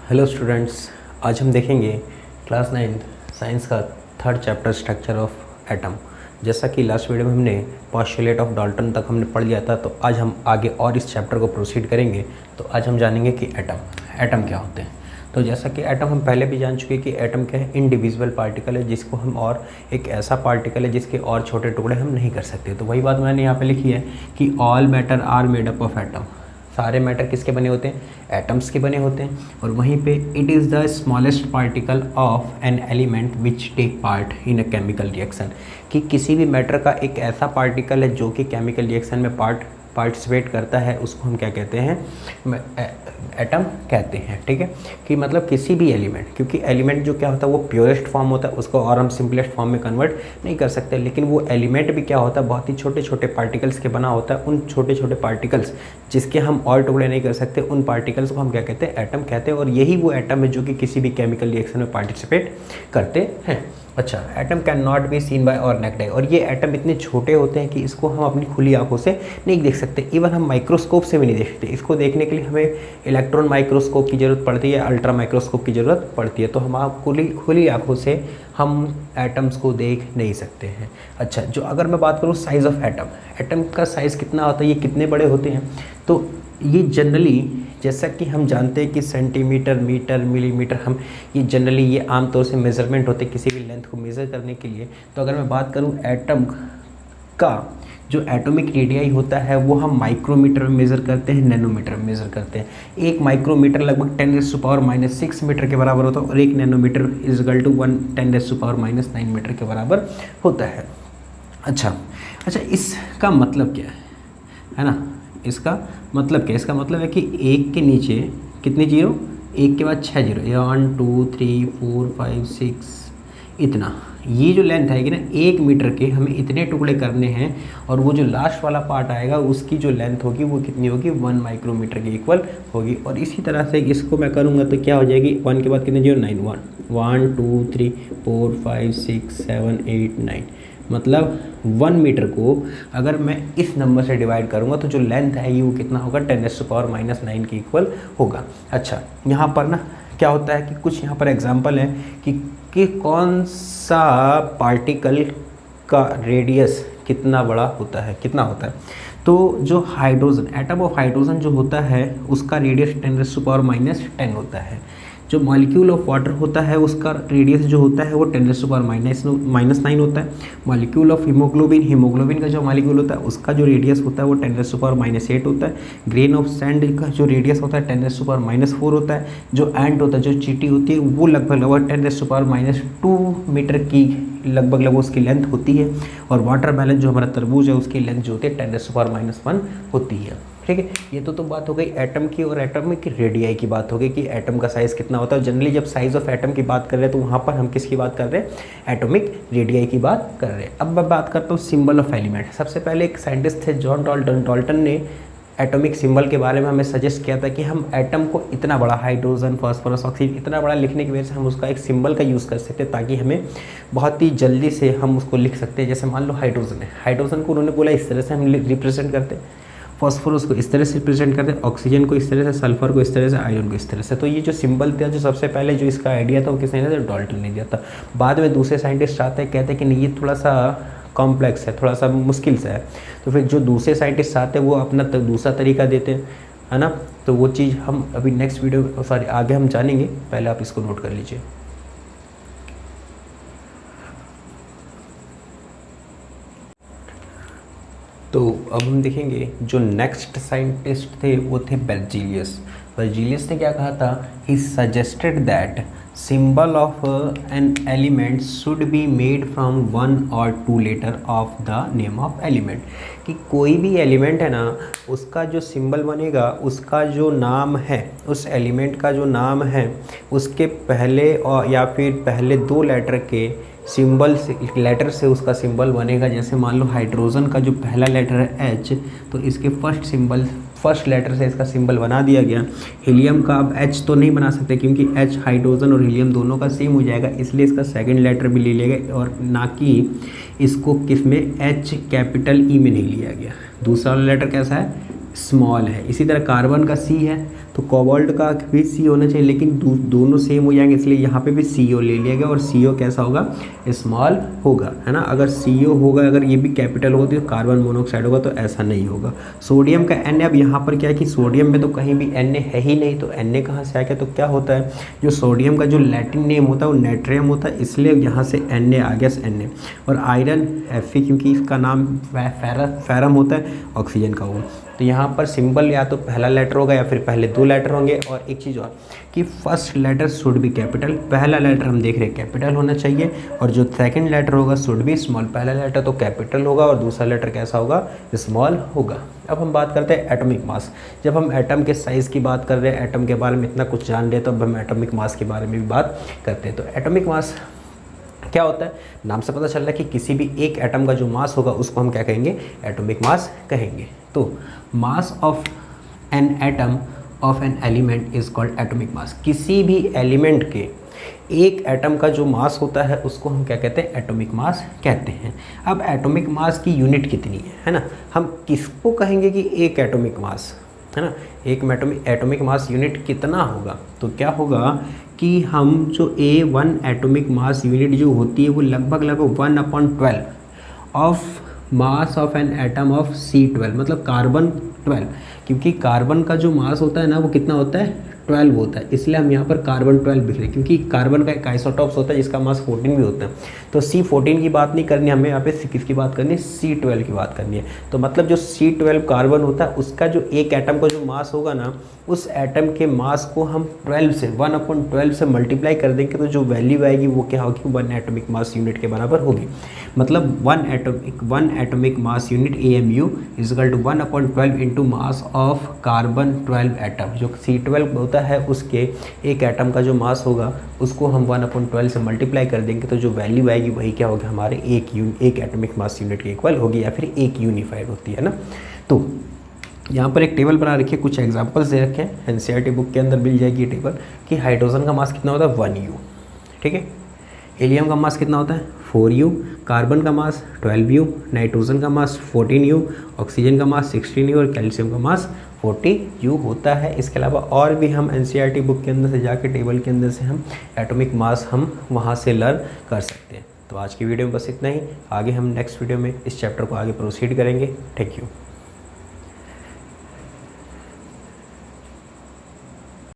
Hello students, आज हम देखेंगे क्लास 9 साइंस का third chapter structure of atom. जैसा कि लास्ट वीडियो में हमने पोस्टुलेट ऑफ डाल्टन तक हमने पढ़ लिया था, तो आज हम आगे और इस चैप्टर को प्रोसीड करेंगे। तो आज हम जानेंगे कि एटम क्या होते हैं। तो जैसा कि एटम हम पहले भी जान चुके कि एटम क्या है, इनडिविजिबल पार्टिकल है जिसको हम और एक ऐसा पार्टिकल है जिसके और छोटे टुकड़े हम नहीं कर सकते। तो वही बात मैंने यहाँ पे लिखी है कि all matter are made up of atom. सारे मैटर किसके बने होते हैं? एटम्स के बने होते हैं। और वहीं पे it is the smallest particle of an element which take part in a chemical reaction, कि किसी भी मैटर का एक ऐसा पार्टिकल है जो कि केमिकल रिएक्शन में पार्टिसिपेट करता है, उसको हम क्या कहते हैं? एटम कहते हैं। ठीक है, कि मतलब किसी भी एलिमेंट, क्योंकि एलिमेंट जो क्या होता है वो प्योरेस्ट फॉर्म होता है, उसको और हम सिंपलेस्ट फॉर्म में कन्वर्ट नहीं कर सकते। लेकिन वो एलिमेंट भी क्या होता है, बहुत ही छोटे छोटे पार्टिकल्स के बना होता है। उन छोटे छोटे पार्टिकल्स जिसके हम और टुकड़े नहीं कर सकते, उन पार्टिकल्स को हम क्या कहते हैं? एटम कहते हैं। और यही वो एटम है जो कि किसी भी केमिकल रिएक्शन में पार्टिसिपेट करते हैं। अच्छा, atom can not be seen by our naked eye. और ये एटम इतने छोटे होते हैं कि इसको हम अपनी खुली आंखों से नहीं देख सकते। इवन हम माइक्रोस्कोप से भी नहीं देख सकते। इसको देखने के लिए हमें इलेक्ट्रॉन माइक्रोस्कोप की ज़रूरत पड़ती है, अल्ट्रा माइक्रोस्कोप की ज़रूरत पड़ती है। तो हम खुली आंखों से हम एटम्स को देख नहीं सकते हैं। अच्छा, जो अगर मैं बात करूँ साइज़ ऑफ एटम का साइज़ कितना होता है, ये कितने बड़े होते हैं? तो ये जनरली, जैसा कि हम जानते हैं कि सेंटीमीटर, मीटर, मिलीमीटर, हम ये जनरली ये आमतौर से मेज़रमेंट होते हैं किसी भी लेंथ को मेज़र करने के लिए। तो अगर मैं बात करूं एटम का जो एटॉमिक रेडियाई होता है वो हम माइक्रोमीटर में मेज़र करते हैं, नैनोमीटर में मेज़र करते हैं। एक माइक्रोमीटर लगभग 10⁻⁻⁶ मीटर के बराबर होता है और एक नैनोमीटर इजकल टू 1 10⁻⁹ मीटर के बराबर होता है। अच्छा, इसका मतलब क्या है ना? इसका मतलब क्या? इसका मतलब है कि एक के नीचे कितने जीरो? एक के बाद 6 जीरो, 1 2 3 4 5 6, इतना। ये जो लेंथ आएगी ना 1 मीटर के, हमें इतने टुकड़े करने हैं। और वो जो लास्ट वाला पार्ट आएगा उसकी जो लेंथ होगी वो कितनी होगी? 1 माइक्रोमीटर के इक्वल होगी। और इसी तरह से इसको मैं करूँगा तो क्या हो जाएगी? 1 के बाद कितने जीरो? 9, 1 2 3 4 5 6 7 8 9। मतलब 1 मीटर को अगर मैं इस नंबर से डिवाइड करूंगा तो जो लेंथ है ये वो कितना होगा? 10⁻⁹ के इक्वल होगा। अच्छा, यहाँ पर ना क्या होता है कि कुछ यहाँ पर एग्जांपल है कि कौन सा पार्टिकल का रेडियस कितना बड़ा होता है, कितना होता है। तो जो हाइड्रोजन, एटम ऑफ हाइड्रोजन जो होता है उसका रेडियस 10⁻⁻10 होता है। जो मॉलिक्यूल ऑफ वाटर होता है उसका रेडियस जो होता है वो 10⁻⁻9 होता है। मॉलिक्यूल ऑफ हीमोग्लोबिन का जो मॉलिक्यूल होता है उसका जो रेडियस होता है वो 10⁻8 होता है। ग्रेन ऑफ सैंड का जो रेडियस होता है 10⁻4 होता है। जो एंट होता है, जो चींटी होती है, वो लगभग 10⁻2 मीटर की लगभग उसकी लेंथ होती है। और वाटर मेलन जो हमारा तरबूज है उसकी लेंथ जो होती है 10⁻1 होती है। ठीक है, ये तो बात हो गई एटम की। और एटॉमिक रेडियाई की बात हो गई कि एटम का साइज़ कितना होता है। जनरली जब साइज़ ऑफ एटम की बात कर रहे हैं तो वहाँ पर हम किसकी बात कर रहे हैं? एटॉमिक रेडियाई की बात कर रहे हैं। अब मैं बात करता हूँ सिंबल ऑफ एलिमेंट। सबसे पहले एक साइंटिस्ट थे जॉन डाल्टन ने एटॉमिक सिंबल के बारे में हमें सजेस्ट किया था कि हम एटम को इतना बड़ा, हाइड्रोजन, फास्फोरस, ऑक्सीजन, इतना बड़ा लिखने की वजह से हम उसका एक सिंबल का यूज़ कर सकते हैं ताकि हमें बहुत ही जल्दी से हम उसको लिख सकते हैं। जैसे मान लो हाइड्रोजन है, हाइड्रोजन को उन्होंने बोला इस तरह से हम रिप्रेजेंट करते हैं, फॉस्फोरस को इस तरह से रिप्रेजेंट करते हैं, ऑक्सीजन को इस तरह से, सल्फर को इस तरह से, आयरन को इस तरह से। तो ये जो सिंबल था, जो सबसे पहले जो इसका आइडिया था वो किसने दिया था? डाल्टन ने दिया था। बाद में दूसरे साइंटिस्ट आते हैं, कहते हैं कि नहीं ये थोड़ा सा कॉम्प्लेक्स है, थोड़ा सा मुश्किल सा है। तो फिर जो दूसरे साइंटिस्ट आते हैं वो अपना दूसरा तरीका देते हैं, है ना। तो वो चीज़ हम अभी नेक्स्ट वीडियो आगे हम जानेंगे। पहले आप इसको नोट कर लीजिए। तो अब हम देखेंगे जो नेक्स्ट साइंटिस्ट थे वो थे बेrzelius ने क्या कहा था? He suggested that symbol of an element should be made from 1 or 2 letter of the name of element। कि कोई भी एलिमेंट है ना उसका जो सिंबल बनेगा, उसका जो नाम है, उस एलिमेंट का जो नाम है उसके पहले और या फिर पहले 2 लेटर के सिंबल से, लेटर से उसका सिंबल बनेगा। जैसे मान लो हाइड्रोजन का जो पहला लेटर है H, तो इसके फर्स्ट लेटर से इसका सिंबल बना दिया गया। हीलियम का अब H तो नहीं बना सकते क्योंकि H हाइड्रोजन और हीलियम दोनों का सेम हो जाएगा, इसलिए इसका सेकंड लेटर भी ले लिया गया और ना कि इसको किस में H कैपिटल E में नहीं लिया गया। दूसरा लेटर कैसा है? स्मॉल है। इसी तरह कार्बन का C है तो कोबाल्ट का भी C होना चाहिए, लेकिन दोनों सेम हो जाएंगे, इसलिए यहाँ पे भी CO ले लिया गया और CO कैसा होगा, स्मॉल होगा, है ना। अगर CO होगा, अगर ये भी कैपिटल होगा तो कार्बन मोनोऑक्साइड होगा, तो ऐसा नहीं होगा। सोडियम का Na, अब यहाँ पर क्या है कि सोडियम में तो कहीं भी Na है ही नहीं, तो Na कहाँ से आ गया, तो क्या होता है, जो सोडियम का जो लैटिन नेम होता है वो नेट्रियम होता है, इसलिए यहाँ से Na आ गया Na। और आयरन Fe, क्योंकि इसका नाम फेरम होता है, ऑक्सीजन का होगा। तो यहाँ पर सिंबल या तो पहला लेटर होगा या फिर पहले 2 लेटर होंगे। और एक चीज़ और कि first letter should be capital, पहला लेटर हम देख रहे हैं कैपिटल होना चाहिए, और जो सेकंड लेटर होगा शुड बी स्मॉल। पहला लेटर तो कैपिटल होगा और दूसरा लेटर कैसा होगा, स्मॉल होगा। अब हम बात करते हैं एटॉमिक मास। जब हम एटम के साइज़ की बात कर रहे हैं, एटम के बारे में इतना कुछ जान रहे हैं, तो अब हम एटॉमिक मास के बारे में भी बात करते हैं। तो एटॉमिक मास क्या होता है, नाम से पता चल रहा है कि किसी भी एक एटम का जो मास होगा उसको हम क्या कहेंगे, एटॉमिक मास कहेंगे। तो mass of an atom of an element is called atomic mass. किसी भी एलिमेंट के एक एटम का जो मास होता है उसको हम क्या कहते हैं, एटॉमिक मास कहते हैं। अब एटॉमिक मास की यूनिट कितनी है ना, हम किसको कहेंगे कि एक एटॉमिक मास, है ना, एक एटॉमिक मास यूनिट कितना होगा, तो क्या होगा कि हम जो A1 एटॉमिक मास यूनिट जो होती है वो लगभग 1/12 of mass of an atom of C12, मतलब कार्बन 12, क्योंकि कार्बन का जो मास होता है ना वो कितना होता है, 12 होता है, इसलिए हम यहाँ पर कार्बन 12 लिख रहे हैं, क्योंकि कार्बन का एक आइसोटॉप्स होता है जिसका मास 14 भी होता है। तो C14 की बात नहीं करनी हमें, यहाँ पे किसकी बात करनी है, C12 की बात करनी है। तो मतलब जो C12 कार्बन होता है उसका जो एक एटम का जो मास होगा ना, उस एटम के मास को हम 12 से 1/12 से मल्टीप्लाई कर देंगे, तो जो वैल्यू आएगी वो क्या होगी, 1 एटॉमिक मास यूनिट के बराबर होगी। मतलब 1 atomic mass unit AMU is equal to 1/12 into mass of carbon 12 atom. जो C12 होता है उसके एक एटम का जो मास होगा उसको हम 1/12 से मल्टीप्लाई कर देंगे, तो जो वैल्यू आएगी वही क्या होगी, हमारे एक एटॉमिक मास यूनिट के इक्वल होगी, या फिर एक यूनिफाइड होती है ना। तो यहाँ पर एक टेबल बना रखी है, कुछ एग्जांपल्स दे रखे हैं, NCERT बुक के अंदर मिल जाएगी ये टेबल, कि हाइड्रोजन का मास कितना होता है, 1U, ठीक है। हीलियम का मास कितना होता है, 4U, कार्बन का मास 12U, नाइट्रोजन का मास 14U, ऑक्सीजन का मास 16U और कैल्शियम का मास 40U होता है। इसके अलावा और भी हम NCERT बुक के अंदर से जाके टेबल के अंदर से हम एटॉमिक मास हम वहाँ से लर्न कर सकते हैं। तो आज की वीडियो में बस इतना ही, आगे हम नेक्स्ट वीडियो में इस चैप्टर को आगे प्रोसीड करेंगे। Thank you.